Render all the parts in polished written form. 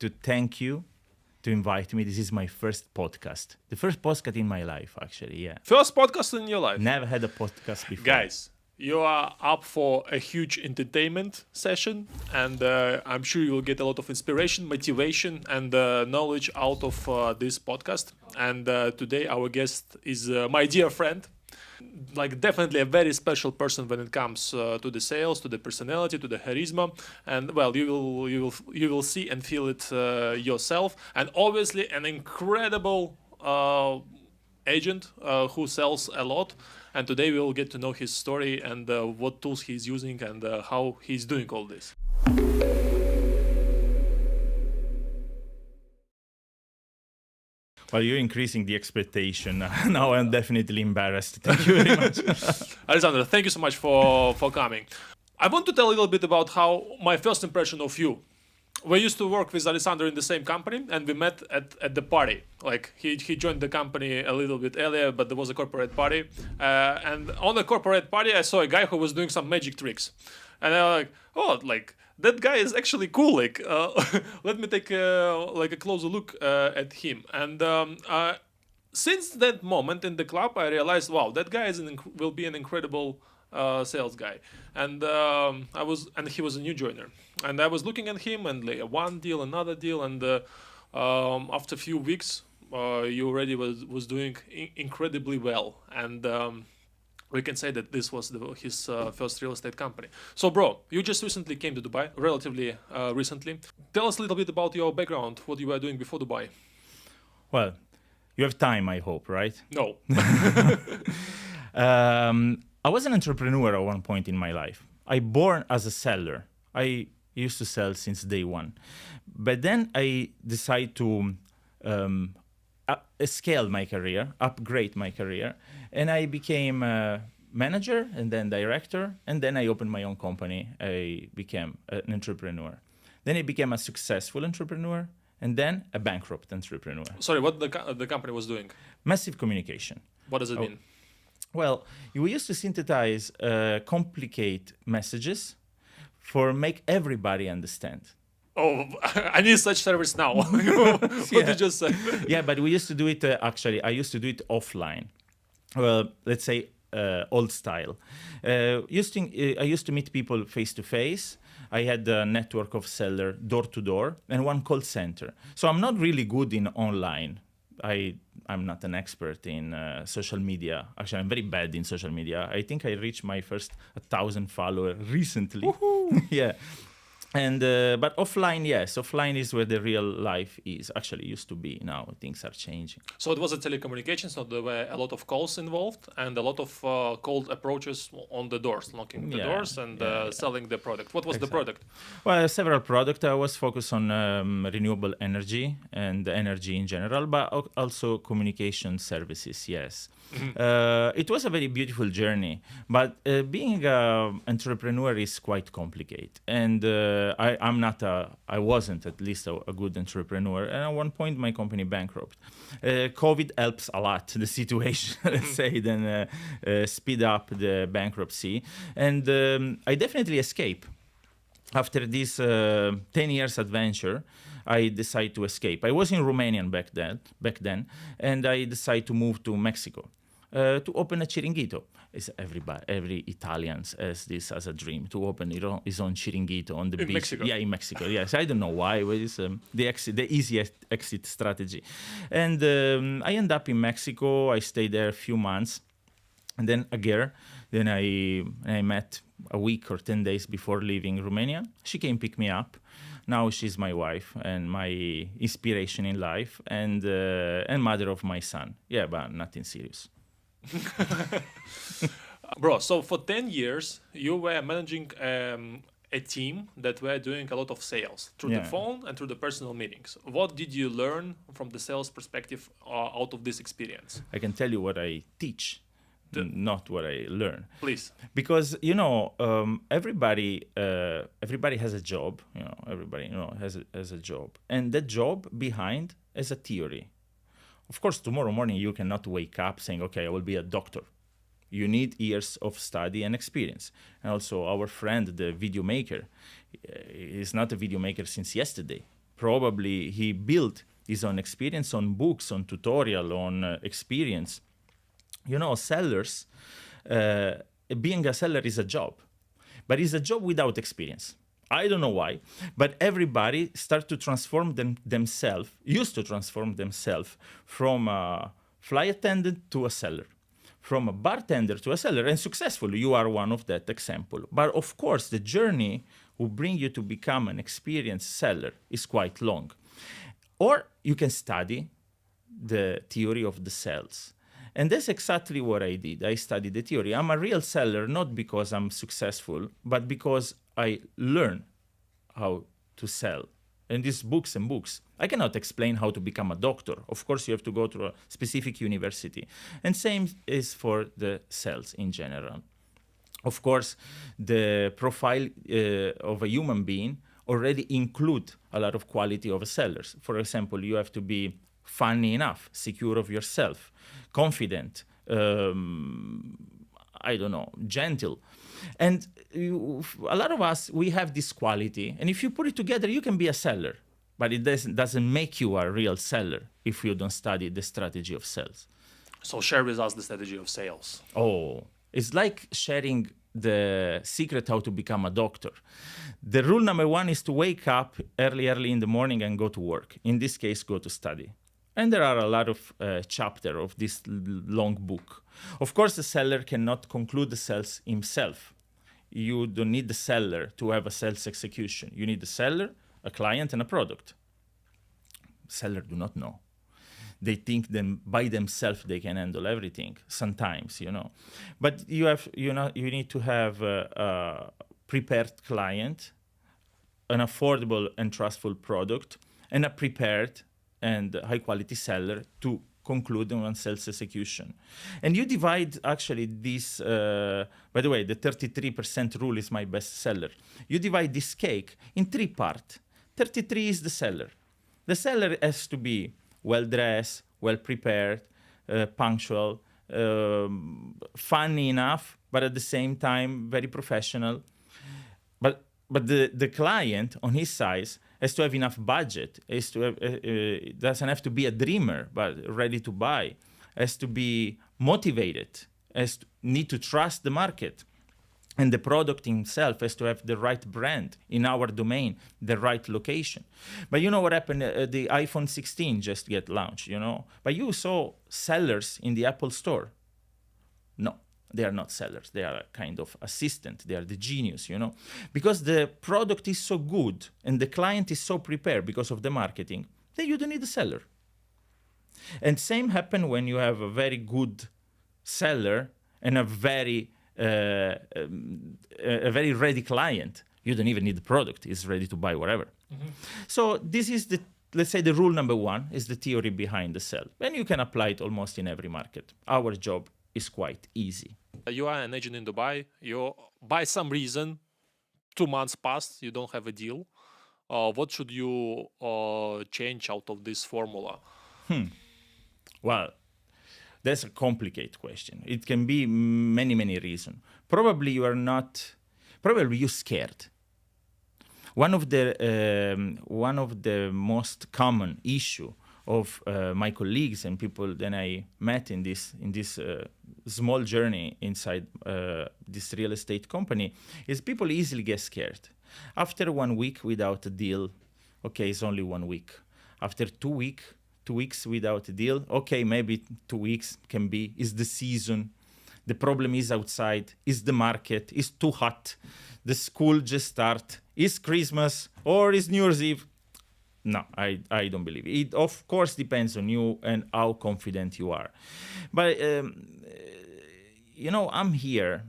to thank you to invite me. This is my first podcast. The first podcast in my life, actually, yeah. First podcast in your life. Never had a podcast before. Guys, you are up for a huge entertainment session, and I'm sure you will get a lot of inspiration, motivation, and knowledge out of this podcast. And today our guest is my dear friend, like definitely a very special person when it comes to the sales, to the personality, to the charisma, and well, you will see and feel it yourself. And obviously, an incredible agent who sells a lot. And today we will get to know his story and what tools he's using and how he's doing all this. Well, you're increasing the expectation. Now I'm definitely embarrassed. Thank you very much. Alexander, thank you so much for coming. I want to tell a little bit about how my first impression of you. We used to work with Alexander in the same company, and we met at the party. Like he joined the company a little bit earlier, but there was a corporate party. And on the corporate party, I saw a guy who was doing some magic tricks. And I was like, oh, like that guy is actually cool. Like, let me take a closer look at him. And since that moment in the club, I realized, wow, that guy will be an incredible sales guy. And he was a new joiner. And I was looking at him and like one deal, another deal, and after a few weeks, you already was doing incredibly well. And we can say that this was his first real estate company. So, bro, you just recently came to Dubai, relatively recently. Tell us a little bit about your background, what you were doing before Dubai. Well, you have time, I hope, right? No. I was an entrepreneur at one point in my life. I born as a seller. I used to sell since day one. But then I decided to scale my career, upgrade my career. And I became a manager and then director. And then I opened my own company. I became an entrepreneur. Then I became a successful entrepreneur. And then a bankrupt entrepreneur. Sorry, what the company was doing? Massive communication. What does it mean? Well, we used to synthesize complicate messages for make everybody understand. Oh, I need such service now. What did you just say? Yeah, but we used to do it, I used to do it offline. Well, let's say old style. I used to meet people face to face. I had a network of seller door to door and one call center. So I'm not really good in online. I'm not an expert in social media. Actually, I'm very bad in social media. I think I reached my first 1,000 followers recently. Yeah. And but offline, yes, offline is where the real life is. Actually, used to be. Now things are changing. So it was a telecommunications, so there were a lot of calls involved and a lot of cold approaches on the doors, knocking the doors and selling the product. What was the product? Well, several products. I was focused on renewable energy and energy in general, but also communication services. Yes. Mm-hmm. It was a very beautiful journey, but being an entrepreneur is quite complicated. And I wasn't at least a good entrepreneur. And at one point, my company bankrupt. COVID helps a lot the situation, let's say, then speed up the bankruptcy. And I definitely escape. After this 10 years adventure, I decided to escape. I was in Romania back then, and I decided to move to Mexico. To open a chiringuito. Every Italian has this as a dream, to open his own chiringuito on the beach. Mexico. Yeah, in Mexico. Yes, I don't know why. But it's the easiest exit strategy. And I end up in Mexico. I stayed there a few months. And then Then I met a week or 10 days before leaving Romania. She came pick me up. Now she's my wife and my inspiration in life and mother of my son. Yeah, but nothing serious. Bro, so for 10 years, you were managing a team that were doing a lot of sales through the phone and through the personal meetings. What did you learn from the sales perspective out of this experience? I can tell you what I teach, not what I learn. Please. Because, everybody has a job. Everybody has a job. And that job behind is a theory. Of course, tomorrow morning you cannot wake up saying, okay, I will be a doctor. You need years of study and experience. And also our friend, the video maker, is not a video maker since yesterday. probably he built his own experience on books, on tutorial, on experience. Sellers, being a seller is a job, but it's a job without experience. I don't know why, but everybody used to transform themselves from a flight attendant to a seller, from a bartender to a seller, and successfully you are one of that example. But of course, the journey will bring you to become an experienced seller is quite long. Or you can study the theory of the sales. And that's exactly what I did. I studied the theory. I'm a real seller, not because I'm successful, but because I learn how to sell. And these books and books. I cannot explain how to become a doctor. Of course, you have to go to a specific university. And same is for the sales in general. Of course, the profile of a human being already include a lot of quality of a seller. For example, you have to be funny enough, secure of yourself, confident, gentle. And a lot of us, we have this quality. And if you put it together, you can be a seller. But it doesn't make you a real seller if you don't study the strategy of sales. So share with us the strategy of sales. Oh, it's like sharing the secret how to become a doctor. The rule number one is to wake up early in the morning and go to work. In this case, go to study. And there are a lot of chapters of this long book. Of course, the seller cannot conclude the sales himself. You don't need the seller to have a sales execution. You need the seller, a client, and a product. Seller do not know. They think them by themselves they can handle everything. Sometimes, But you need to have a prepared client, an affordable and trustful product, and a prepared and high-quality seller to conclude on sales execution. And you divide, actually, this, by the way, the 33% rule is my best seller. You divide this cake in 3 parts. 33 is the seller. The seller has to be well-dressed, well-prepared, punctual, funny enough, but at the same time, very professional. But the client, on his side, has to have enough budget, doesn't have to be a dreamer, but ready to buy, has to be motivated, need to trust the market. And the product himself has to have the right brand in our domain, the right location. But you know what happened? The iPhone 16 just get launched, But you saw sellers in the Apple store. No, they are not sellers. They are a kind of assistant. They are the genius, Because the product is so good and the client is so prepared because of the marketing, then you don't need a seller. And same happen when you have a very good seller and a very ready client. You don't even need the product. It's ready to buy whatever. Mm-hmm. So this is let's say the rule number one is the theory behind the sell. And you can apply it almost in every market. Our job is quite easy. You are an agent in Dubai. You, by some reason, 2 months passed, you don't have a deal. What should you change out of this formula? Well, that's a complicated question. It can be many reasons. Probably you're scared. One of the most common issue of my colleagues and people that I met in this small journey inside this real estate company is people easily get scared. After 1 week without a deal, okay, it's only 1 week. After 2 weeks without a deal, okay, maybe 2 weeks is the season. The problem is outside, is the market, is too hot. The school just start, is Christmas or is New Year's Eve? No, I don't believe it. It, of course, depends on you and how confident you are. But, I'm here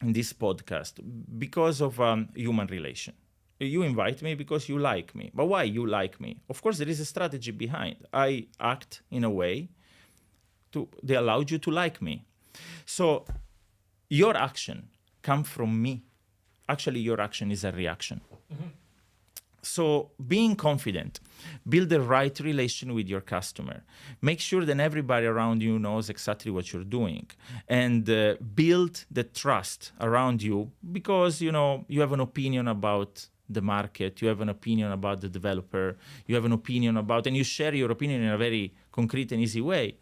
in this podcast because of human relation. You invite me because you like me. But why you like me? Of course, there is a strategy behind. I act in a way they allowed you to like me. So your action comes from me. Actually, your action is a reaction. Mm-hmm. So being confident, build the right relation with your customer. Make sure that everybody around you knows exactly what you're doing. And build the trust around you because, you have an opinion about the market, you have an opinion about the developer, you have an opinion about, and you share your opinion in a very concrete and easy way,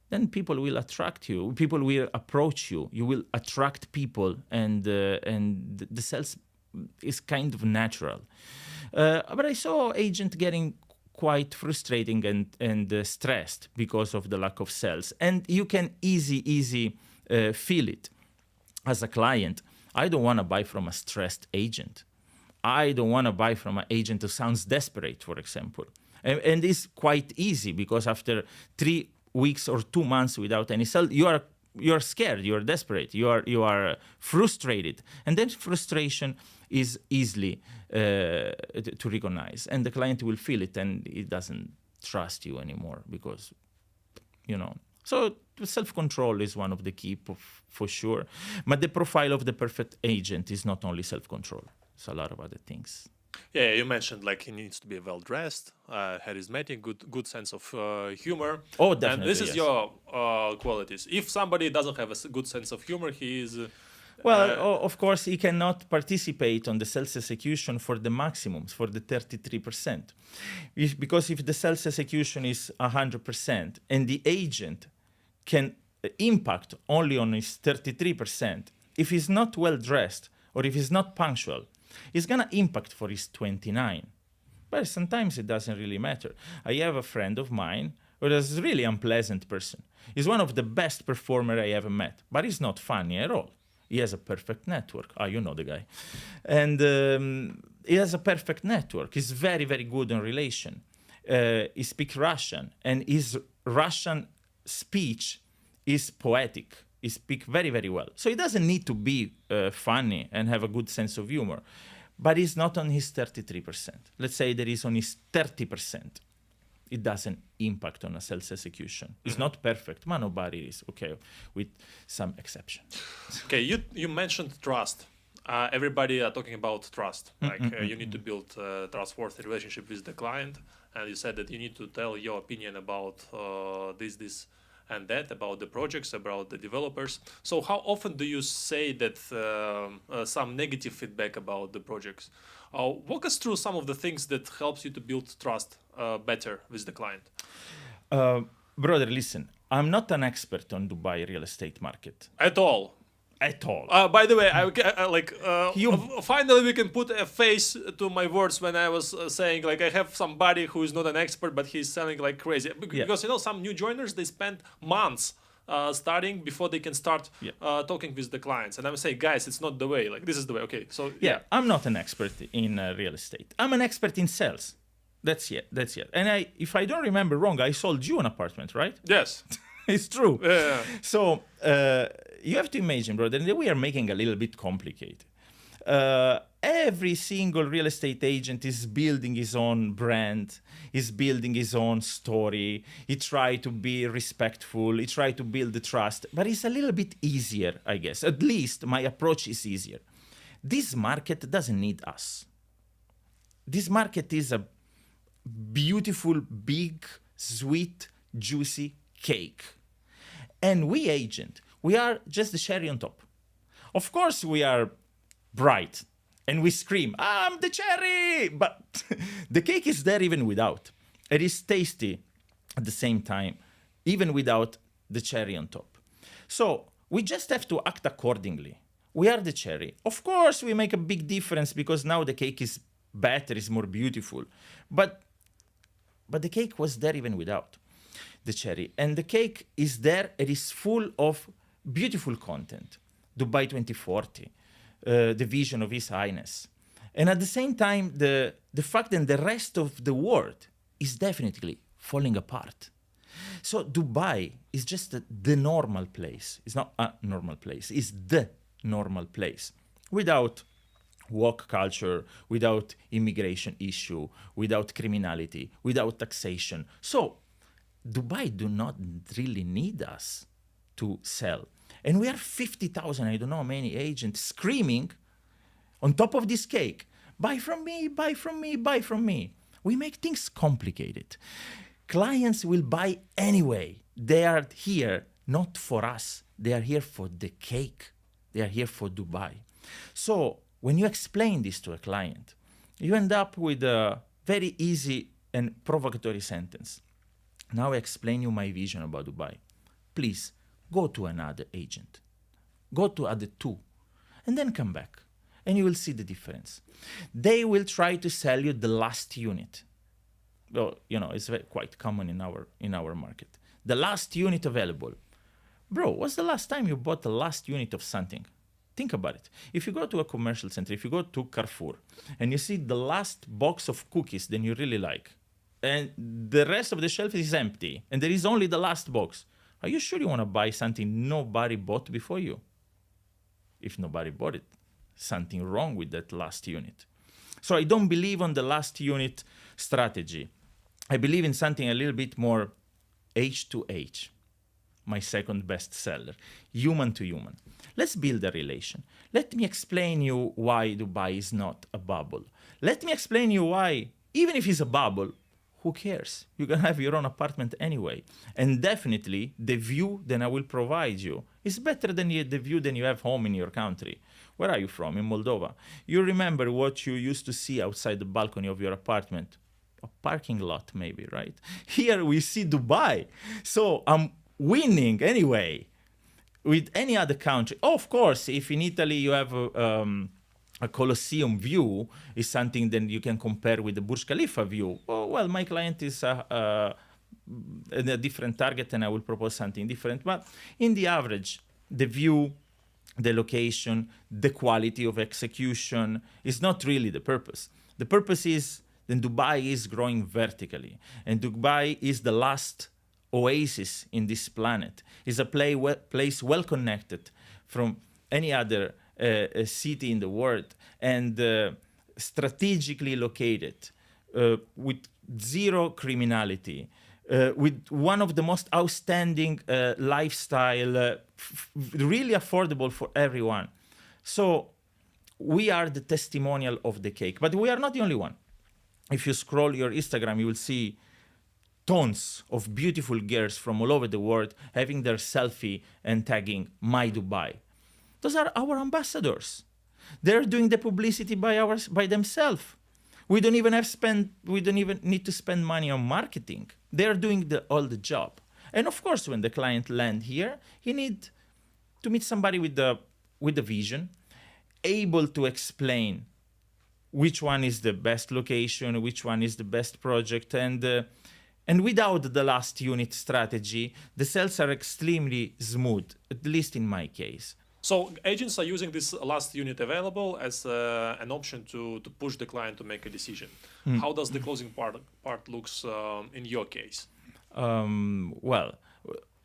then people will attract you. People will approach you. You will attract people, and the sales is kind of natural. But I saw agent getting quite frustrating and stressed because of the lack of sales, and you can easy feel it as a client. I don't want to buy from a stressed agent. I don't want to buy from an agent who sounds desperate, for example. And it's quite easy because after 3 weeks or 2 months without any sale, you're scared, you're desperate, you are frustrated, and then frustration is easily to recognize, and the client will feel it, and he doesn't trust you anymore because, So self-control is one of the key for sure, but the profile of the perfect agent is not only self-control; it's a lot of other things. Yeah, you mentioned like he needs to be well dressed, charismatic, good sense of humor. Oh, definitely. And this is yes. your qualities. If somebody doesn't have a good sense of humor, he is. Of course, he cannot participate on the sales execution for the maximums, for the 33%. Because if the sales execution is 100% and the agent can impact only on his 33%, if he's not well dressed or if he's not punctual, it's going to impact for his 29. But sometimes it doesn't really matter. I have a friend of mine who is a really unpleasant person. He's one of the best performers I ever met, but he's not funny at all. He has a perfect network. You know the guy. And he has a perfect network. He's very, very good in relation. He speaks Russian, and his Russian speech is poetic. He speaks very, very well. So he doesn't need to be funny and have a good sense of humor. But he's not on his 33%. Let's say that he's on his 30%. It doesn't impact on a sales execution. It's not perfect, but nobody is, okay, with some exception. Okay, you mentioned trust. Everybody are talking about trust. You need to build a trustworthy relationship with the client. And you said that you need to tell your opinion about this and that, about the projects, about the developers. So how often do you say that some negative feedback about the projects? Walk us through some of the things that helps you to build trust better with the client. Brother, listen, I'm not an expert on Dubai real estate market. At all. By the way, finally we can put a face to my words when I was saying like I have somebody who is not an expert but he's selling like crazy because some new joiners, they spend months starting before they can start talking with the clients, and I'm saying, guys, it's not the way. Like this is the way. Okay, so I'm not an expert in real estate. I'm an expert in sales. That's it. And if I don't remember wrong, I sold you an apartment, right? Yes. It's true. Yeah. So you have to imagine, brother, that we are making a little bit complicated. Every single real estate agent is building his own brand, is building his own story. He tries to be respectful. He tries to build the trust. But it's a little bit easier, I guess. At least my approach is easier. This market doesn't need us. This market is a beautiful, big, sweet, juicy cake. And we agent, we are just the cherry on top. Of course, we are bright and we scream, I'm the cherry! But the cake is there even without. It is tasty at the same time, even without the cherry on top. So we just have to act accordingly. We are the cherry. Of course, we make a big difference because now the cake is better, is more beautiful. But the cake was there even without the cherry. And the cake is there. It is full of beautiful content. Dubai 2040, the vision of His Highness. And at the same time, the fact that the rest of the world is definitely falling apart. So Dubai is just the normal place. It's not a normal place. It's the normal place. Without woke culture, without immigration issue, without criminality, without taxation. So Dubai do not really need us to sell. And we are 50,000, I don't know how many agents screaming on top of this cake, buy from me, buy from me, buy from me. We make things complicated. Clients will buy anyway. They are here not for us. They are here for the cake. They are here for Dubai. So when you explain this to a client, you end up with a very easy and provocatory sentence. Now I explain you my vision about Dubai. Please go to another agent. Go to other two and then come back and you will see the difference. They will try to sell you the last unit. Well, it's quite common in our market. The last unit available. Bro, what's the last time you bought the last unit of something? Think about it. If you go to a commercial center, if you go to Carrefour, and you see the last box of cookies that you really like, and the rest of the shelf is empty, and there is only the last box, are you sure you want to buy something nobody bought before you? If nobody bought it, something wrong with that last unit. So I don't believe on the last unit strategy. I believe in something a little bit more H to H. My second best seller, human to human. Let's build a relation. Let me explain you why Dubai is not a bubble. Let me explain you why, even if it's a bubble, who cares? You're gonna have your own apartment anyway. And definitely the view that I will provide you is better than the view than you have home in your country. Where are you from? In Moldova. You remember what you used to see outside the balcony of your apartment? A parking lot maybe, right? Here we see Dubai. So I'm winning anyway with any other country. Oh, of course, if in Italy you have a Colosseum view, is something that you can compare with the Burj Khalifa view. Oh, well, my client is a different target and I will propose something different. But in the average, the view, the location, the quality of execution is not really the purpose. The purpose is that Dubai is growing vertically, and Dubai is the last oasis in this planet. It's a place well connected from any other city in the world, and strategically located, with zero criminality, with one of the most outstanding lifestyle, really affordable for everyone. So we are the testimonial of the cake, but we are not the only one. If you scroll your Instagram, you will see tons of beautiful girls from all over the world having their selfie and tagging My Dubai. Those are our ambassadors. They're doing the publicity by themselves. We don't even need to spend money on marketing. They're doing all the job. And of course, when the client land here, he need to meet somebody with the vision, able to explain which one is the best location, which one is the best project, and without the last unit strategy, the sales are extremely smooth, at least in my case. So agents are using this last unit available as an option to push the client to make a decision. How does the closing part looks in your case? Well,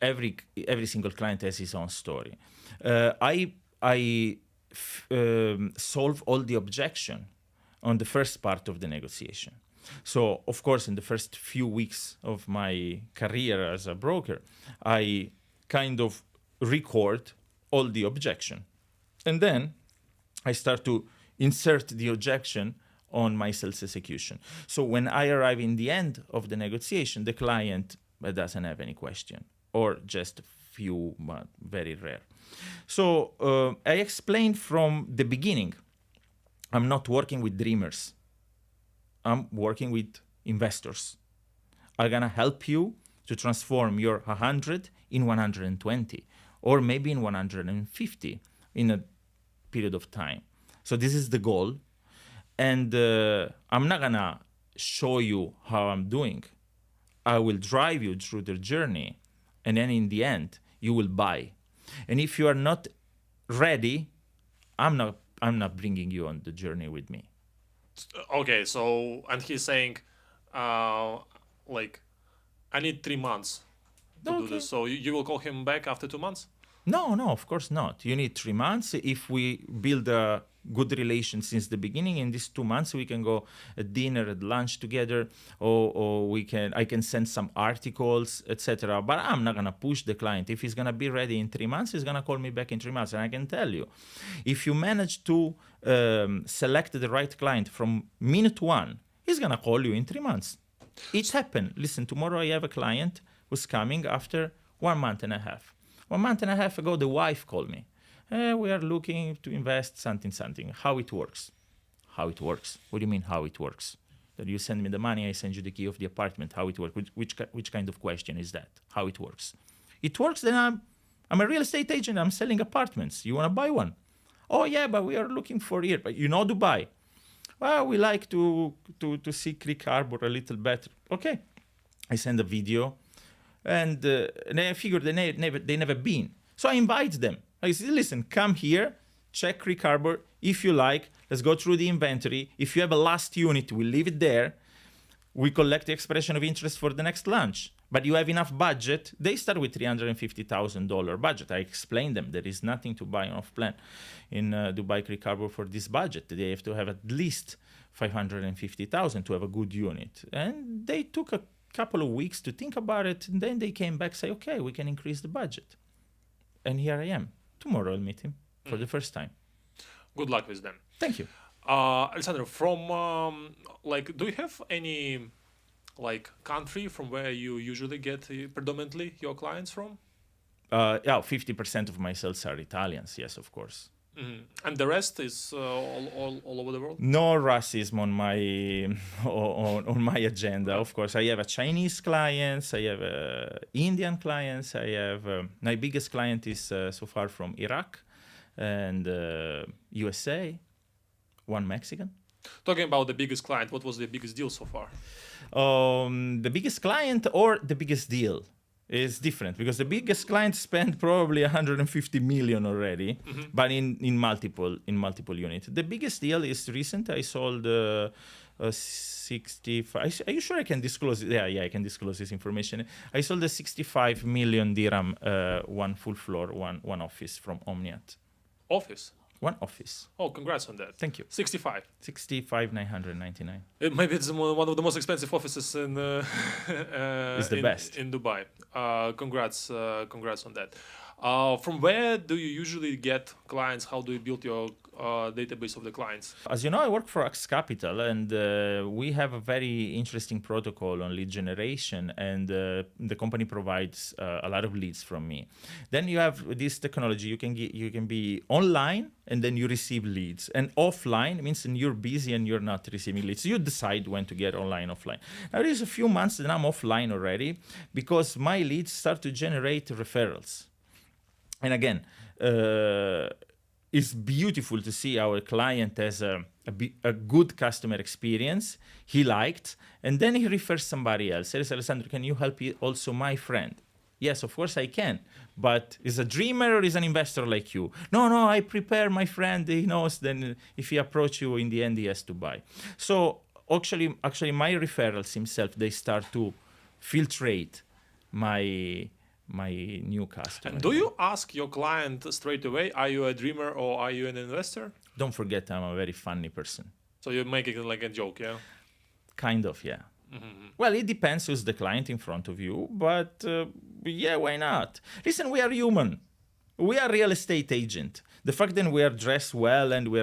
every single client has his own story. I solve all the objection on the first part of the negotiation. So, of course, in the first few weeks of my career as a broker, I kind of record all the objection. And then I start to insert the objection on my sales execution. So when I arrive in the end of the negotiation, the client doesn't have any question, or just a few, but very rare. So I explained from the beginning, I'm not working with dreamers. I'm working with investors. I'm gonna help you to transform your 100 in 120, or maybe in 150 in a period of time. So this is the goal. And I'm not gonna show you how I'm doing. I will drive you through the journey, and then in the end, you will buy. And if you are not ready, I'm not bringing you on the journey with me. Okay, so, and he's saying, like, I need 3 months to do this. So you will call him back after 2 months? No, of course not. You need 3 months. If we build a good relation since the beginning, in these 2 months we can go at dinner, at lunch together, or I can send some articles, etc. But I'm not gonna push the client. If he's gonna be ready in 3 months, he's gonna call me back in 3 months. And I can tell you, if you manage to select the right client from minute one, he's gonna call you in 3 months. It's happened. Listen, tomorrow I have a client who's coming after 1 month and a half. 1 month and a half ago, the wife called me. We are looking to invest something. How it works? How it works? What do you mean how it works? That you send me the money, I send you the key of the apartment. How it works? Which kind of question is that? How it works? It works. Then I'm a real estate agent. I'm selling apartments. You want to buy one? Oh yeah, but we are looking for here. But you know Dubai. Well, we like to see Creek Harbor a little better. Okay, I send a video, and I figured they never been. So I invite them. I say, listen, come here, check Creek Harbor. If you like, let's go through the inventory. If you have a last unit, we leave it there. We collect the expression of interest for the next launch. But you have enough budget. They start with $350,000 budget. I explained them there is nothing to buy off plan in Dubai Creek Harbor for this budget. They have to have at least $550,000 to have a good unit. And they took a couple of weeks to think about it. And then they came back, say, okay, we can increase the budget. And here I am. Tomorrow I'll meet him for the first time. Good luck with them. Thank you. Alessandro, from do you have any country from where you usually get predominantly your clients from? 50% of my sales are Italians, yes, of course. Mm-hmm. And the rest is all over the world? No racism on my on my agenda. Of course, I have a Chinese clients, I have Indian clients, I have my biggest client is so far from Iraq and USA, one Mexican. Talking about the biggest client, what was the biggest deal so far? The biggest client or the biggest deal is different because the biggest client spent probably 150 million already, but in multiple units. The biggest deal is recent. I sold 65. Are you sure I can disclose it? Yeah, I can disclose this information. I sold a 65 million dirham, one full floor, one office from Omniat. Office? One office. Oh, congrats on that. Thank you. 65. 65,999. Maybe it's one of the most expensive offices in It's the best in Dubai. Congrats on that. From where do you usually get clients? How do you build your database of the clients? As you know, I work for Axe Capital, and we have a very interesting protocol on lead generation, and the company provides a lot of leads from me. Then you have this technology. You can be online, and then you receive leads. And offline means you're busy and you're not receiving leads. You decide when to get online, offline. Now, there's a few months that I'm offline already because my leads start to generate referrals. And again, it's beautiful to see our client has a good customer experience. He liked, and then he refers somebody else. Says, Alessandro, can you help also my friend? Yes, of course I can. But is a dreamer or is an investor like you? No, I prepare my friend. He knows. Then if he approach you, in the end, he has to buy. So actually, my referrals himself, they start to filtrate my new customer. And do you ask your client straight away, are you a dreamer or are you an investor? Don't forget, I'm a very funny person. So you make it like a joke, yeah? Kind of, yeah. Mm-hmm. Well, it depends who's the client in front of you, but yeah, why not? Listen, we are human. We are real estate agent. The fact that we are dressed well and we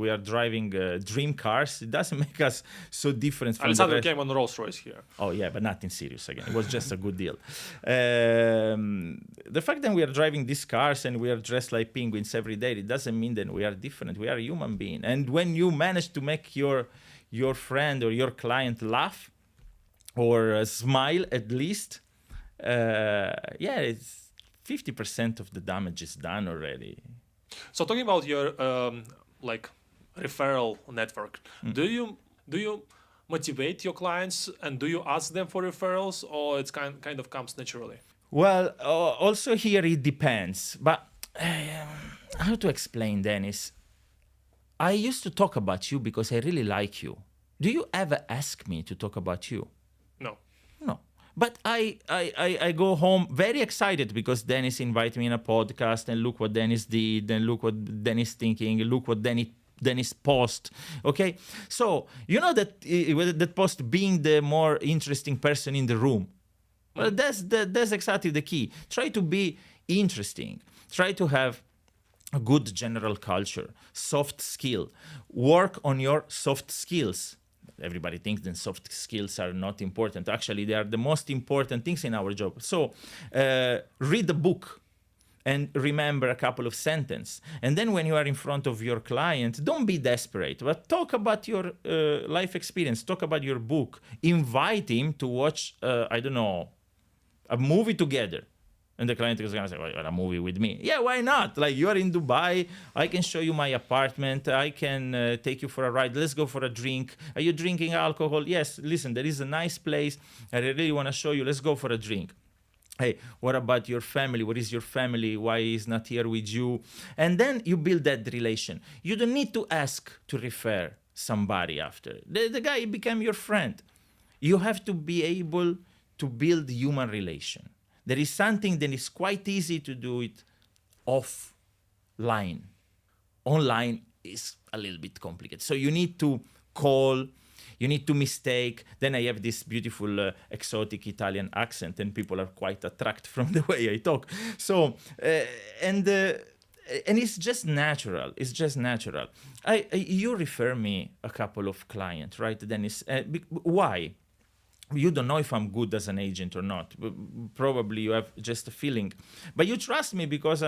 are driving dream cars, it doesn't make us so different from Alessandro the rest. came on Rolls Royce here. Oh yeah, but nothing serious again. It was just a good deal. The fact that we are driving these cars and we are dressed like penguins every day, it doesn't mean that we are different. We are a human being. And when you manage to make your friend or your client laugh or smile at least, it's 50% of the damage is done already. So talking about your referral network, do you motivate your clients and do you ask them for referrals, or it's kind of comes naturally? Well, also here it depends. But how to explain, Dennis? I used to talk about you because I really like you. Do you ever ask me to talk about you? No. But I go home very excited because Dennis invited me in a podcast, and look what Dennis did, and look what Dennis thinking, look what Dennis post. Okay, so you know that post being the more interesting person in the room. Well, that's exactly the key. Try to be interesting. Try to have a good general culture, soft skill. Work on your soft skills. Everybody thinks that soft skills are not important. Actually, they are the most important things in our job. So read the book. and remember a couple of sentences. And then when you are in front of your client, don't be desperate, but talk about your life experience, talk about your book, invite him to watch, I don't know, a movie together. And the client is going to say, well, a movie with me. Yeah, why not? Like, you are in Dubai. I can show you my apartment. I can take you for a ride. Let's go for a drink. Are you drinking alcohol? Yes. Listen, there is a nice place. I really want to show you. Let's go for a drink. Hey, what about your family? What is your family? Why is not here with you? And then you build that relation. You don't need to ask to refer somebody after. The guy became your friend. You have to be able to build human relation. There is something that is quite easy to do it offline. Online is a little bit complicated. So you need to call, you need to mistake. Then I have this beautiful exotic Italian accent, and people are quite attracted from the way I talk. So, and it's just natural. It's just natural. You refer me a couple of clients, right, Dennis? Why? You don't know if I'm good as an agent or not. Probably you have just a feeling, but you trust me because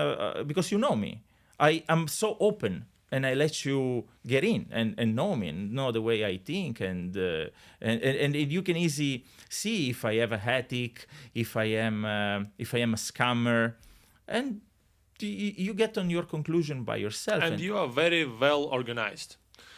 you know me. I am so open, and I let you get in and know me and know the way I think, and you can easily see if I have a headache, if I am a scammer, and you get on your conclusion by yourself. And you are very well organized.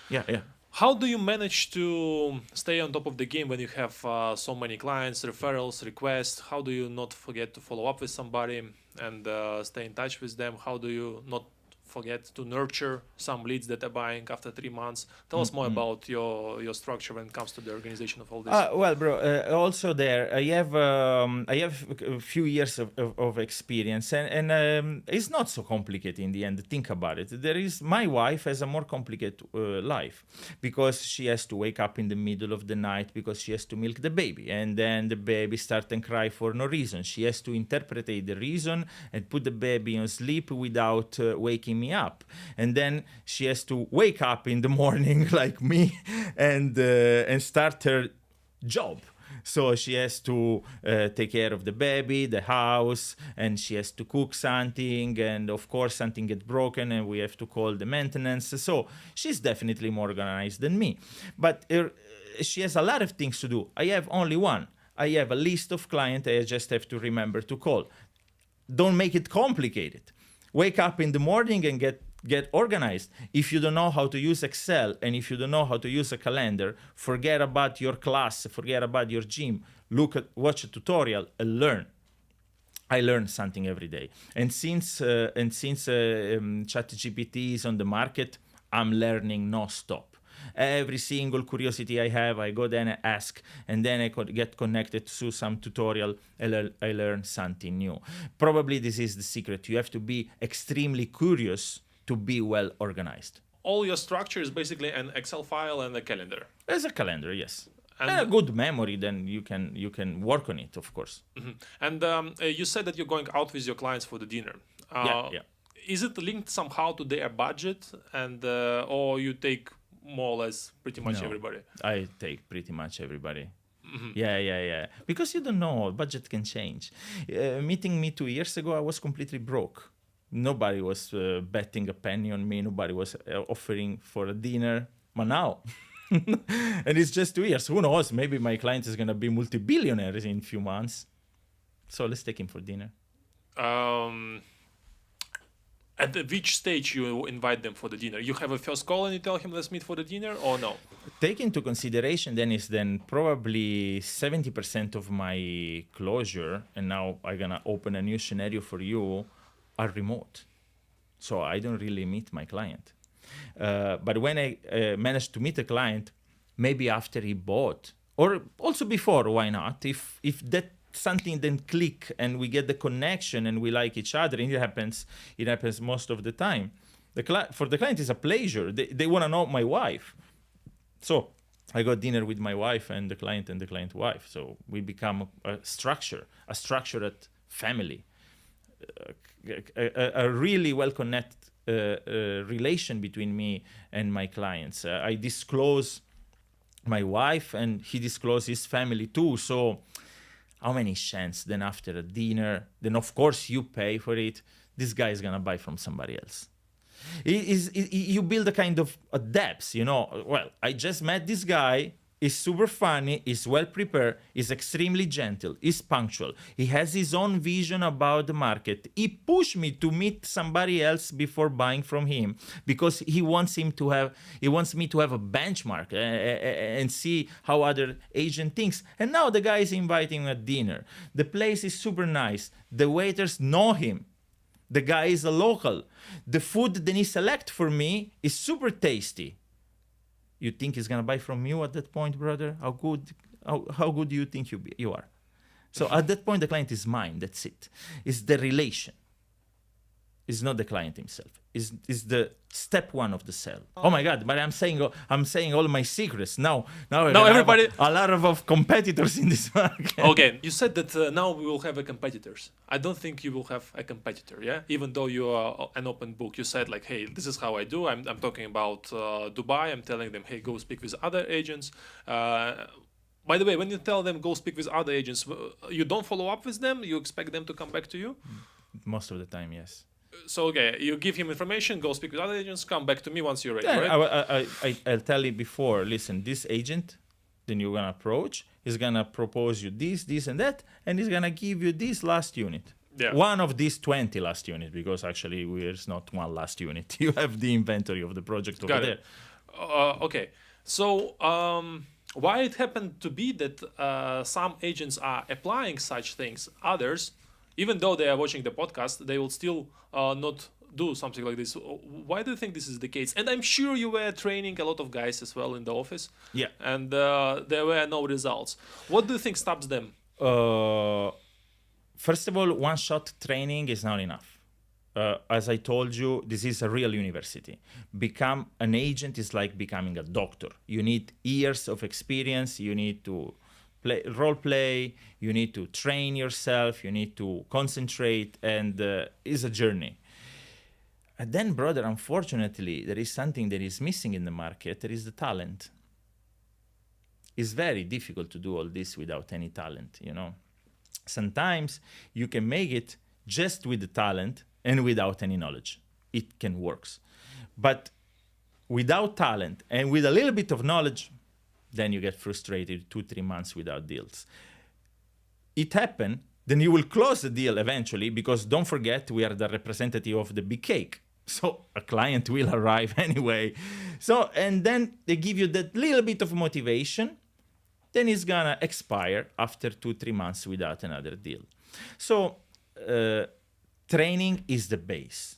Yeah. How do you manage to stay on top of the game when you have so many clients, referrals, requests? How do you not forget to follow up with somebody and stay in touch with them? How do you not forget to nurture some leads that are buying after 3 months? Tell us more about your structure when it comes to the organization of all this. Well, bro, also there, I have a few years of experience, and it's not so complicated in the end. Think about it. My wife has a more complicated life, because she has to wake up in the middle of the night because she has to milk the baby, and then the baby starts and cry for no reason. She has to interpret the reason and put the baby on sleep without waking me up, and then she has to wake up in the morning like me and start her job. So she has to take care of the baby, the house, and she has to cook something, and of course something gets broken and we have to call the maintenance. So she's definitely more organized than me, but she has a lot of things to do. I have only one. I have a list of clients I just have to remember to call. Don't make it complicated. Wake up in the morning and get organized. If you don't know how to use Excel, and if you don't know how to use a calendar, forget about your class, forget about your gym. Watch a tutorial and learn. I learn something every day. And since ChatGPT is on the market, I'm learning non-stop. Every single curiosity I have, I go there and ask, and then I get connected to some tutorial. I learn something new. Probably this is the secret. You have to be extremely curious to be well organized. All your structure is basically an Excel file and a calendar. As a calendar, yes. And a good memory, then you can work on it, of course. Mm-hmm. And you said that you're going out with your clients for the dinner. Yeah. Is it linked somehow to their budget, and or you take more or less pretty much everybody? I take pretty much everybody. Mm-hmm. Yeah. Because you don't know, budget can change. Meeting me 2 years ago, I was completely broke. Nobody was betting a penny on me. Nobody was offering for a dinner. But now, and it's just 2 years. Who knows? Maybe my client is going to be multi-billionaires in a few months. So let's take him for dinner. At which stage you invite them for the dinner? You have a first call and you tell him, let's meet for the dinner, or no? Take into consideration then probably 70% of my closure, and now I'm going to open a new scenario for you, are remote. So I don't really meet my client. But when I manage to meet a client, maybe after he bought, or also before, why not? If that something then click and we get the connection and we like each other, and it happens most of the time. For the client, it's a pleasure. They want to know my wife. So I got dinner with my wife and the client wife. So we become a structured family, a really well-connected relation between me and my clients. I disclose my wife and he discloses his family too. So how many chances then after a dinner, then of course you pay for it, this guy is gonna buy from somebody else. You build a kind of a depth, Well, I just met this guy. He's super funny. He's well prepared. He's extremely gentle. He's punctual. He has his own vision about the market. He pushed me to meet somebody else before buying from him because he wants me to have a benchmark and see how other agent thinks. And now the guy is inviting me at dinner. The place is super nice. The waiters know him. The guy is a local. The food that he select for me is super tasty. You think he's gonna buy from you at that point, brother? How good do you think you are? So at that point, the client is mine. That's it. It's the relation. It's not the client himself. It's the step one of the sale. Oh my God! But I'm saying all my secrets now. Now everybody, a lot of competitors in this market. Okay, you said that now we will have competitors. I don't think you will have a competitor. Yeah, even though you are an open book, you said like, hey, this is how I do. I'm talking about Dubai. I'm telling them, hey, go speak with other agents. By the way, when you tell them go speak with other agents, you don't follow up with them. You expect them to come back to you. Most of the time, yes. So okay, you give him information, go speak with other agents, come back to me once you're ready, Yeah, right? I'll tell you before, listen, this agent, then you're gonna approach, he's gonna propose you this and that, and he's gonna give you this last unit. Yeah. One of these 20 last unit, because actually there's not one last unit. You have the inventory of the project over there. Okay, so why it happened to be that some agents are applying such things, others, even though they are watching the podcast, they will still not do something like this. Why do you think this is the case? And I'm sure you were training a lot of guys as well in the office. Yeah. And there were no results. What do you think stops them? First of all, one-shot training is not enough. As I told you, this is a real university. Become an agent is like becoming a doctor. You need years of experience. You need to role play, you need to train yourself, you need to concentrate, and it's a journey. And then, brother, unfortunately, there is something that is missing in the market. There is the talent. It's very difficult to do all this without any talent, Sometimes you can make it just with the talent and without any knowledge. It can work. But without talent and with a little bit of knowledge, then you get frustrated 2-3 months without deals. It happened, then you will close the deal eventually, because don't forget, we are the representative of the big cake. So a client will arrive anyway. So, and then they give you that little bit of motivation, then it's gonna expire after 2-3 months without another deal. So training is the base.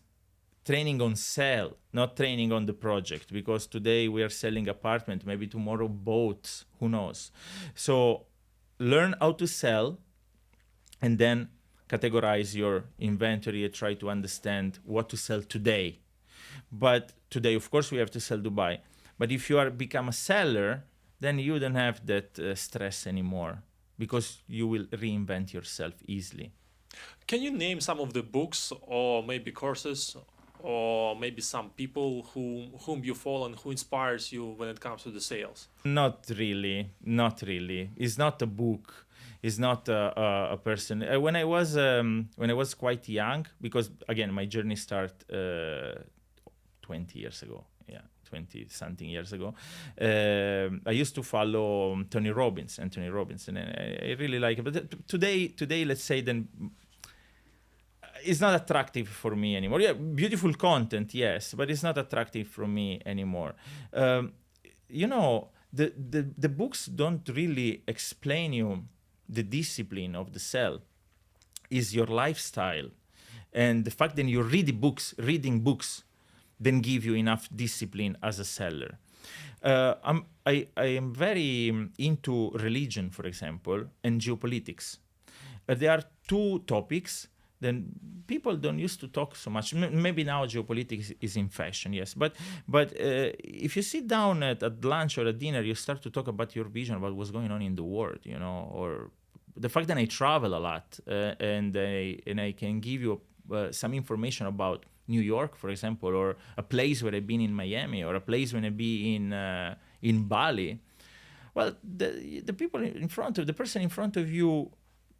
Training on sale, not training on the project, because today we are selling apartment, maybe tomorrow boats, who knows. So learn how to sell and then categorize your inventory and try to understand what to sell today. But today, of course, we have to sell Dubai. But if you become a seller, then you don't have that stress anymore, because you will reinvent yourself easily. Can you name some of the books or maybe courses or maybe some people whom you follow and who inspires you when it comes to the sales? Not really. It's not a book. It's not a person. When I was quite young, because again my journey started 20 years ago. Yeah, 20-something years ago. I used to follow Anthony Robbins, and I really like it. But today, let's say then, it's not attractive for me anymore. Yeah, beautiful content, yes, but it's not attractive for me anymore. The books don't really explain you the discipline of the sell. Is your lifestyle, and the fact that you reading books, then give you enough discipline as a seller. I am very into religion, for example, and geopolitics. There are two topics. Then people don't used to talk so much. Maybe now geopolitics is in fashion, yes. But if you sit down at lunch or at dinner, you start to talk about your vision about what's going on in the world, or the fact that I travel a lot and I can give you some information about New York, for example, or a place where I've been in Miami, or a place where I've been in Bali. Well, the people the person in front of you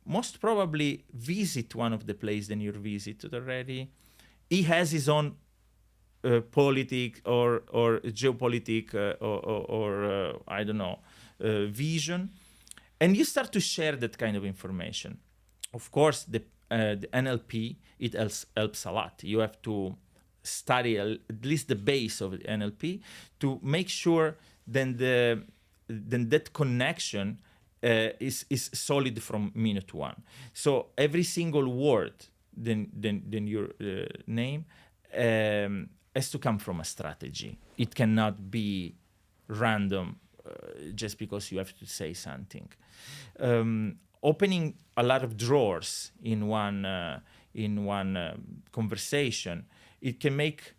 most probably visit one of the places that you visited already, he has his own politic or geopolitic or I don't know vision, and you start to share that kind of information. Of course, the NLP, it helps a lot. You have to study at least the base of the NLP to make sure then that connection is solid from minute one. So every single word, then your name has to come from a strategy. It cannot be random just because you have to say something. Opening a lot of drawers in one conversation, it can make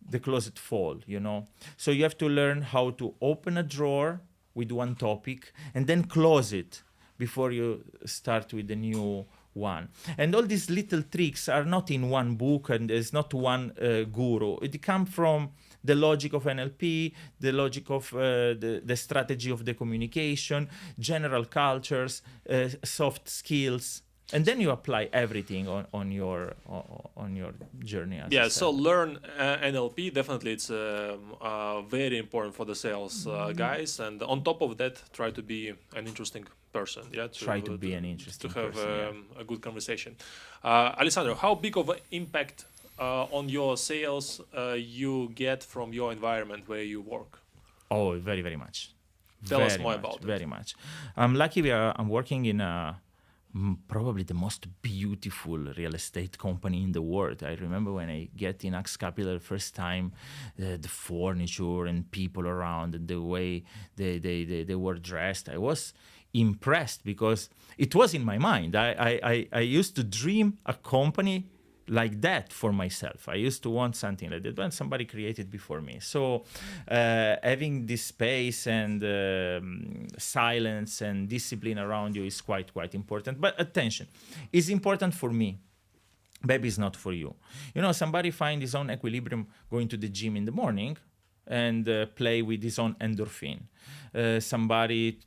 the closet fall, you know. So you have to learn how to open a drawer with one topic and then close it before you start with the new one. And all these little tricks are not in one book, and there's not one guru. It comes from the logic of NLP, the logic of the strategy of the communication, general cultures, soft skills, and then you apply everything on your journey. As Yeah, so learn NLP. Definitely, it's very important for the sales guys. And on top of that, try to be an interesting person. Yeah, try to be an interesting to have person, a good conversation. Alessandro, how big of an impact on your sales you get from your environment where you work? Oh, very, very much. Tell us more about it. Very much. I'm lucky. I'm working in probably the most beautiful real estate company in the world. I remember when I get in Axe Capital the first time, the furniture and people around and the way they were dressed. I was impressed because it was in my mind. I used to dream a company like that for myself. I used to want something like that, but somebody created before me. So having this space and silence and discipline around you is quite important. But attention, it's important for me. Maybe it's not for you. You know, somebody find his own equilibrium going to the gym in the morning and play with his own endorphin. Somebody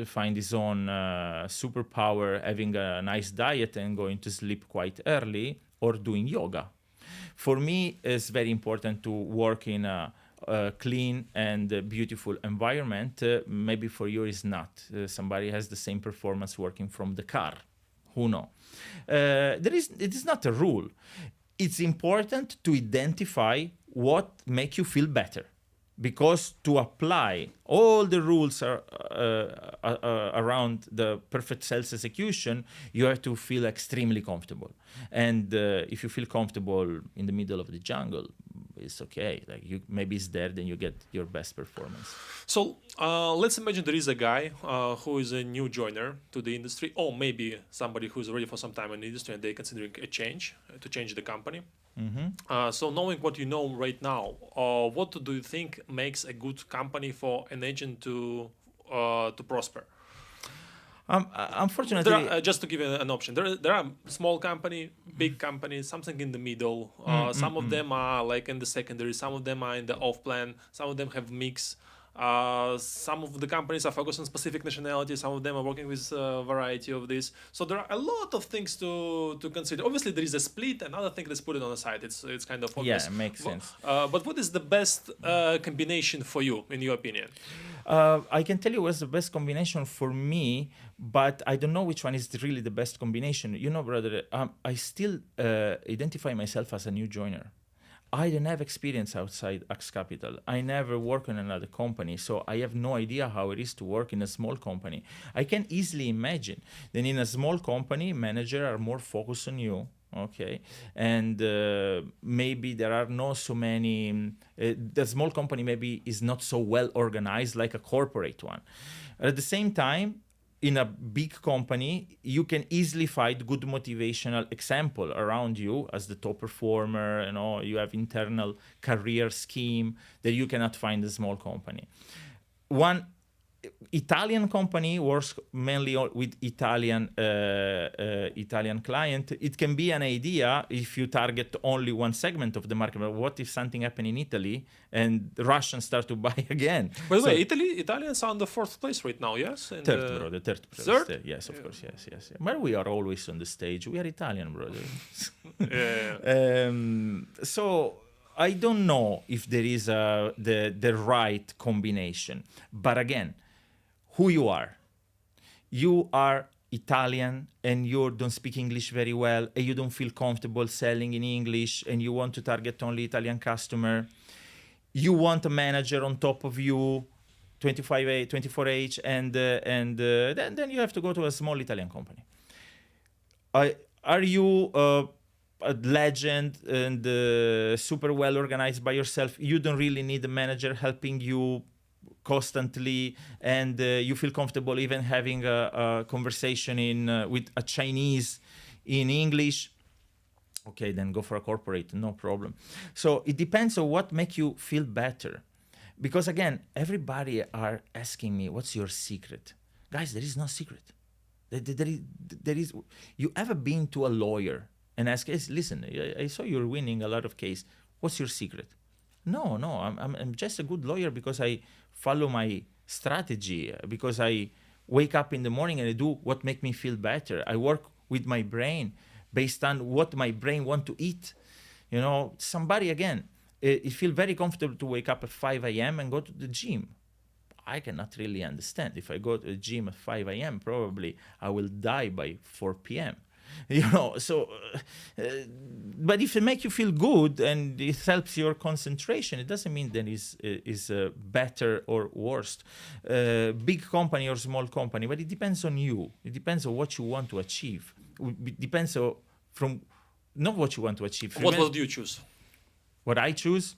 find his own superpower having a nice diet and going to sleep quite early or doing yoga. For me, it's very important to work in a clean and beautiful environment. Maybe for you it's not. Somebody has the same performance working from the car. Who knows? It is not a rule. It's important to identify what makes you feel better, because to apply all the rules around the perfect sales execution, you have to feel extremely comfortable. And if you feel comfortable in the middle of the jungle, it's okay. Like maybe it's there, then you get your best performance. So let's imagine there is a guy who is a new joiner to the industry, or maybe somebody who is already for some time in the industry and they're considering a change to change the company. Mm-hmm. So knowing what you know right now, what do you think makes a good company for an agent to prosper? Unfortunately, just to give you an option, there are small company, big companies, something in the middle. Some of them are like in the secondary, some of them are in the off plan, some of them have mix. Some of the companies are focused on specific nationalities. Some of them are working with a variety of this. So there are a lot of things to consider. Obviously, there is a split. Another thing, let's put it on the side. It's kind of obvious. Yeah, it makes sense. But what is the best combination for you, in your opinion? I can tell you what's the best combination for me, but I don't know which one is really the best combination. You know, brother, I still identify myself as a new joiner. I don't have experience outside Axe Capital. I never work in another company, so I have no idea how it is to work in a small company. I can easily imagine that in a small company, managers are more focused on you, okay? And maybe there are not so many, the small company maybe is not so well organized like a corporate one. At the same time, in a big company, you can easily find good motivational example around you as the top performer. You know, you have internal career scheme that you cannot find in a small company. One Italian company works mainly with Italian client. It can be an idea if you target only one segment of the market. But what if something happened in Italy and the Russians start to buy again? By the way, Italians are on the 4th place right now, yes? The third place. Third? Yes, of course, yes. But we are always on the stage. We are Italian, brother. Yeah. So I don't know if there is the right combination. But again, who you are. You are Italian and you don't speak English very well and you don't feel comfortable selling in English and you want to target only Italian customer. You want a manager on top of you, 25H, 24H, and then you have to go to a small Italian company. Are you a legend and super well organized by yourself? You don't really need a manager helping you constantly, and you feel comfortable even having a conversation with a Chinese in English. Okay, then go for a corporate, no problem. So it depends on what make you feel better. Because again, everybody are asking me, what's your secret? Guys, there is no secret. There is. You ever been to a lawyer and ask, hey, listen, I saw you're winning a lot of case. What's your secret? No, I'm just a good lawyer because I follow my strategy, because I wake up in the morning and I do what make me feel better. I work with my brain based on what my brain want to eat. You know, somebody, again, it feel very comfortable to wake up at 5 a.m. and go to the gym. I cannot really understand. If I go to the gym at 5 a.m., probably I will die by 4 p.m. You know, so, but if it makes you feel good and it helps your concentration, it doesn't mean that is better or worse. Big company or small company, but it depends on you. It depends on what you want to achieve. It depends from not what you want to achieve. What would you choose? What I choose?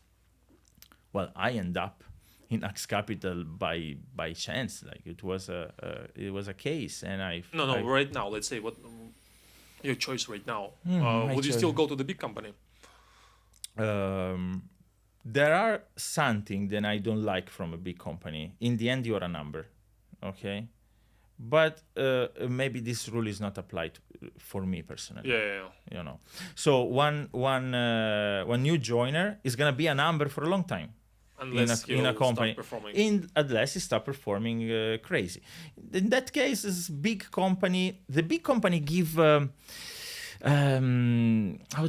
Well, I end up in Axe Capital by chance. Like it was a case, and I right now. Let's say what your choice right now. Would you choice. still go to the big company? There are something that I don't like from a big company. In the end, you're a number, okay? But maybe this rule is not applied for me personally. Yeah. You know, so one new joiner is gonna be a number for a long time. Unless in a company, unless you start performing crazy. In that case, this big company, the big company give how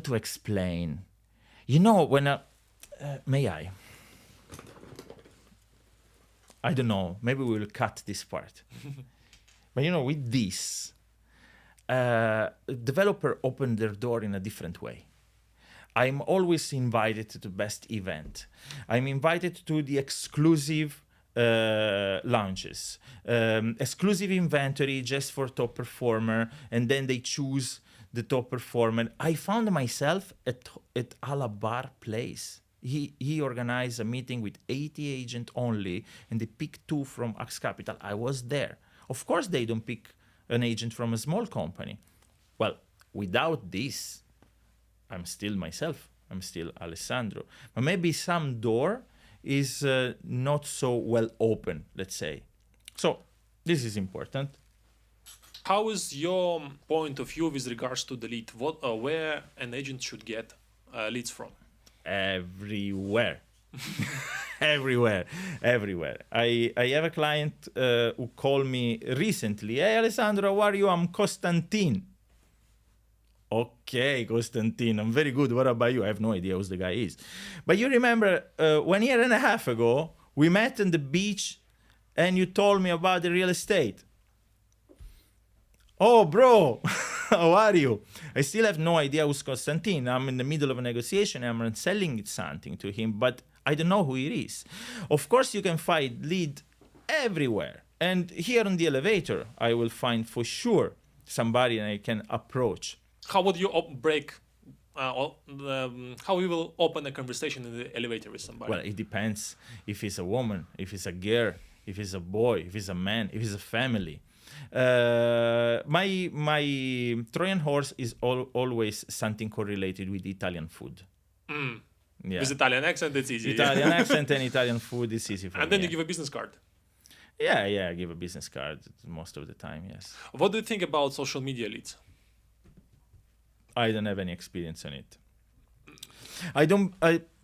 to explain. You know, when may I don't know. Maybe we will cut this part. But you know, with this, developer opened their door in a different way. I'm always invited to the best event. I'm invited to the exclusive launches, exclusive inventory just for top performer, and then they choose the top performer. I found myself at Alabar place. He organized a meeting with 80 agents only, and they picked 2 from Axe Capital. I was there. Of course, they don't pick an agent from a small company. Well, without this, I'm still myself. I'm still Alessandro. But maybe some door is not so well open, let's say. So this is important. How is your point of view with regards to the lead? Where an agent should get leads from? Everywhere. everywhere. I have a client who called me recently. Hey, Alessandro, how are you? I'm Constantine. Okay, Constantine, I'm very good. What about you? I have no idea who the guy is. But you remember 1 year and a half ago, we met on the beach and you told me about the real estate. Oh, bro, how are you? I still have no idea who's Constantine. I'm in the middle of a negotiation. I'm selling something to him, but I don't know who he is. Of course, you can find lead everywhere. And here on the elevator, I will find for sure somebody I can approach. How would you how you will open a conversation in the elevator with somebody? Well, it depends if it's a woman, if it's a girl, if it's a boy, if it's a man, if it's a family. My Trojan horse is always something correlated with Italian food. Yeah. With Italian accent, it's easy. Italian accent and Italian food is easy for me. And then you give a business card. Yeah, I give a business card most of the time, yes. What do you think about social media leads? I don't have any experience on it. I don't.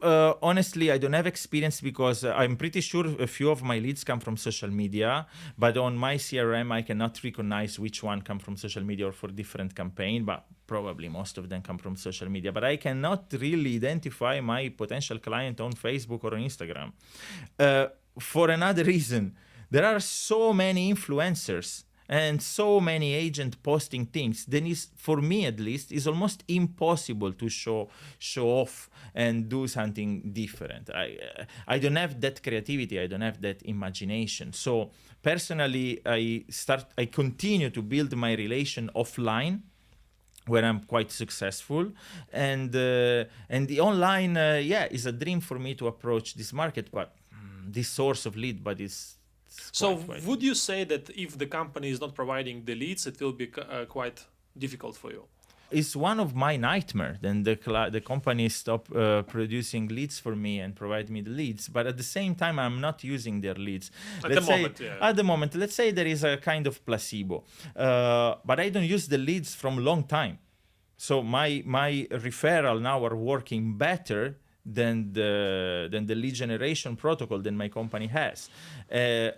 Honestly, I don't have experience because I'm pretty sure a few of my leads come from social media, but on my CRM, I cannot recognize which one come from social media or for different campaign, but probably most of them come from social media. But I cannot really identify my potential client on Facebook or on Instagram. For another reason, there are so many influencers and so many agents posting things, then is, for me at least, is almost impossible to show off and do something different. I don't have that creativity, I don't have that imagination. So personally, I continue to build my relation offline, where I'm quite successful, and the online is a dream for me to approach this market, but this source of lead, but it's So quite would you say that if the company is not providing the leads, it will be quite difficult for you? It's one of my nightmare. Then the company stop producing leads for me and provide me the leads. But at the same time, I'm not using their leads. At the moment, let's say there is a kind of placebo, but I don't use the leads from long time. So my referral now are working better than the lead generation protocol that my company has.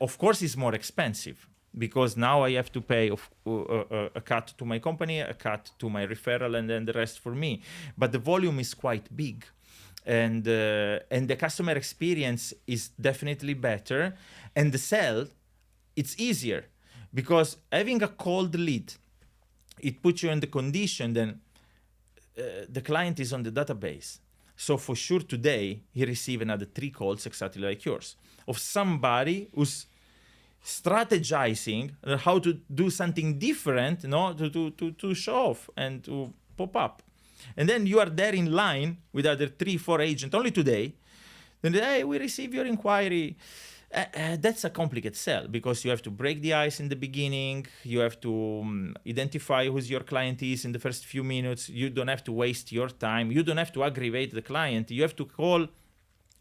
Of course, it's more expensive because now I have to pay a cut to my company, a cut to my referral, and then the rest for me. But the volume is quite big, and the customer experience is definitely better, and the sell, it's easier because having a cold lead, it puts you in the condition then the client is on the database. So for sure today, he received another 3 calls exactly like yours of somebody who's strategizing how to do something different, to show off and to pop up. And then you are there in line with other 3-4 agents only today. Then, hey, we receive your inquiry. That's a complicated sell because you have to break the ice in the beginning. You have to identify who your client is in the first few minutes. You don't have to waste your time. You don't have to aggravate the client. You have to call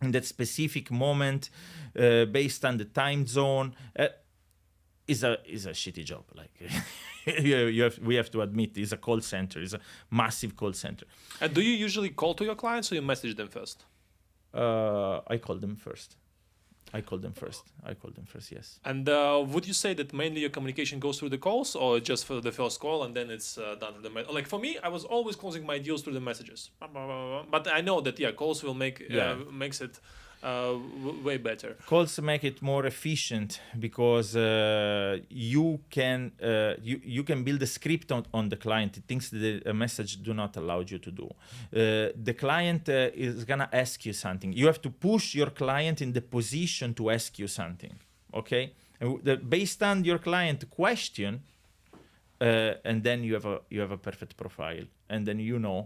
in that specific moment based on the time zone. Is a shitty job. Like we have to admit, it's a call center. It's a massive call center. And do you usually call to your clients or you message them first? I call them first. Yes. And would you say that mainly your communication goes through the calls or just for the first call and then it's done? Like for me, I was always closing my deals through the messages. But I know that, calls will makes it way better. Calls make it more efficient because you can build a script on the client, things that a message do not allow you to do. The client is gonna ask you something. You have to push your client in the position to ask you something. Okay, and based on your client question, and then you have a perfect profile, and then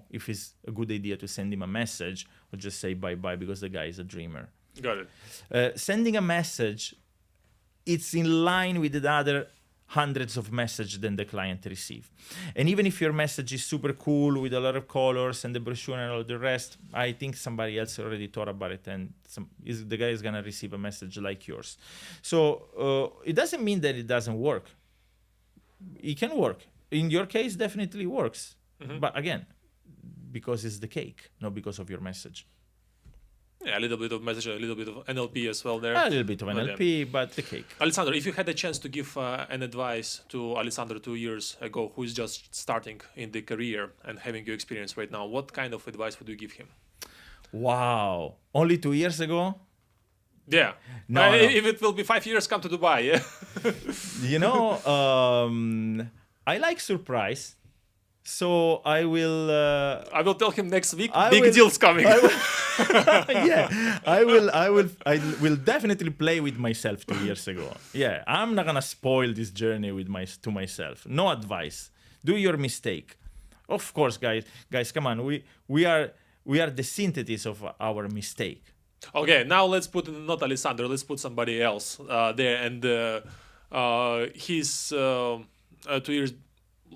if it's a good idea to send him a message or just say bye because the guy is a dreamer. Got it. Sending a message, it's in line with the other hundreds of messages that the client receive. And even if your message is super cool with a lot of colors and the brochure and all the rest, I think somebody else already thought about it, and the guy is gonna receive a message like yours. So it doesn't mean that it doesn't work. It can work. In your case, definitely works. Mm-hmm. But again, because it's the cake, not because of your message. Yeah, a little bit of message, a little bit of NLP as well there. A little bit of NLP, but the cake. Alessandro, if you had a chance to give an advice to Alessandro 2 years ago, who is just starting in the career and having your experience right now, what kind of advice would you give him? Wow. Only 2 years ago? Yeah. No. If it will be 5 years, come to Dubai. Yeah. I like surprise. So I will tell him next week. Big deals coming. I will definitely play with myself 2 years ago. Yeah, I'm not gonna spoil this journey to myself. No advice. Do your mistake. Of course, guys, come on. We are the synthesis of our mistake. Okay, now let's put not Alessandro. Let's put somebody else there, and he's 2 years.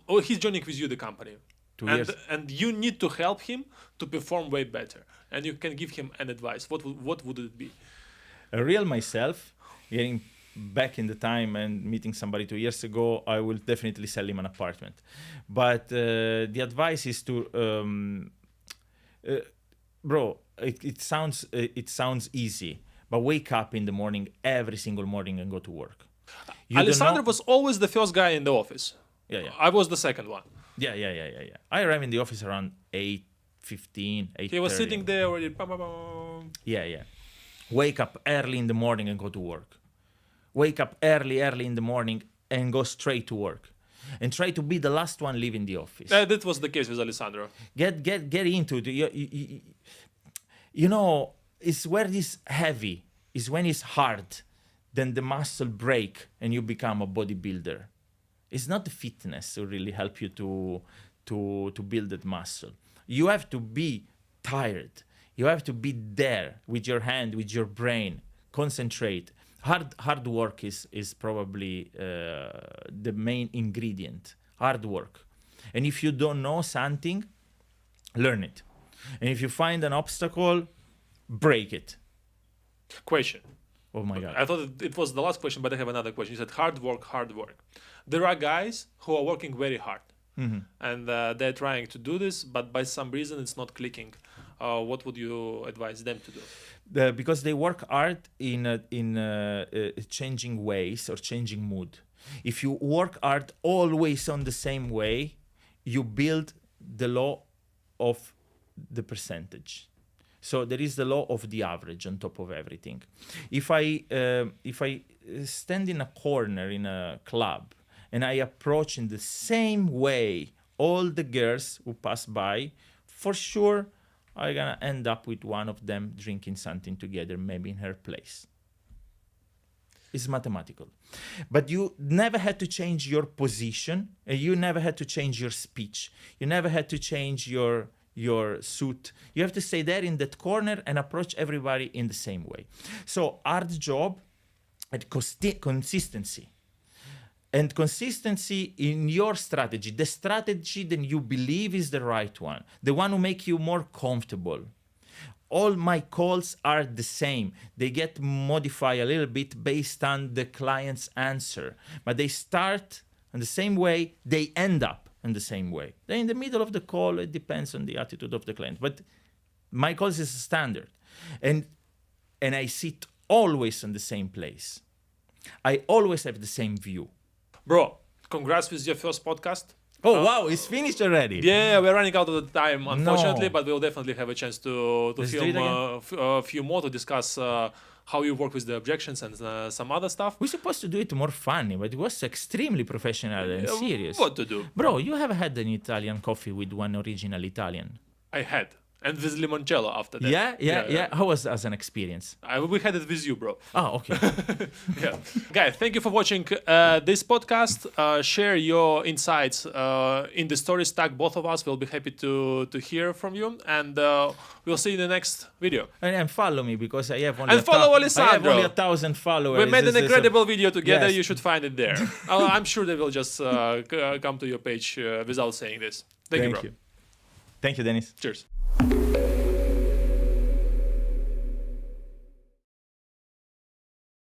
Oh, he's joining with you the company. 2 years. And you need to help him to perform way better. And you can give him an advice. What would it be? A real myself, getting back in the time and meeting somebody 2 years ago, I will definitely sell him an apartment. But the advice is to bro, it sounds easy, but wake up in the morning every single morning and go to work. You don't Alessandro know- was always the first guy in the office. Yeah. I was the second one. Yeah. I arrived in the office around 8:15, 8:30. He was sitting there already. Bam, bam, bam. Yeah. Wake up early in the morning and go to work. Wake up early in the morning and go straight to work. And try to be the last one leaving the office. That was the case with Alessandro. Get into the... You know, it's where it's heavy. Is when it's hard. Then the muscle break and you become a bodybuilder. It's not the fitness to really help you to build that muscle. You have to be tired. You have to be there with your hand, with your brain. Concentrate. Hard work is probably the main ingredient. Hard work. And if you don't know something, learn it. And if you find an obstacle, break it. Question. Oh my God. I thought it was the last question, but I have another question. You said hard work. There are guys who are working very hard. And they're trying to do this, but by some reason it's not clicking. What would you advise them to do? Because they work hard in changing ways or changing mood. If you work hard always on the same way, you build the law of the percentage. So there is the law of the average on top of everything. If I stand in a corner in a club and I approach in the same way all the girls who pass by, for sure I'm gonna end up with one of them drinking something together, maybe in her place. It's mathematical. But you never had to change your position, and you never had to change your speech. You never had to change your suit. You have to stay there in that corner and approach everybody in the same way. So hard job and consistency. And consistency in your strategy, the strategy that you believe is the right one, the one who make you more comfortable. All my calls are the same. They get modified a little bit based on the client's answer, but they start in the same way, they end up in the same way. Then in the middle of the call, it depends on the attitude of the client, but my calls is standard. And I sit always in the same place. I always have the same view. Bro, congrats with your first podcast. Oh, wow, it's finished already. Yeah, we're running out of the time, unfortunately, No. but we'll definitely have a chance to Let's do film it again. a few more to discuss how you work with the objections and some other stuff. We're supposed to do it more funny, but it was extremely professional and serious. What to do? Bro, you have had an Italian coffee with one original Italian. I had. And with limoncello after that. Yeah. How was as an experience? We had it with you, bro. Oh, okay. Yeah. Guys, thank you for watching this podcast. Share your insights in the stories tag both of us. We'll be happy to hear from you. And we'll see you in the next video. And follow me because I have only And follow I have Alessandro. only 1,000 followers. We made an This is incredible video together. Yes. You should find it there. I'm sure they will just come to your page without saying this. Thank you, bro. Thank you, Dennis. Cheers.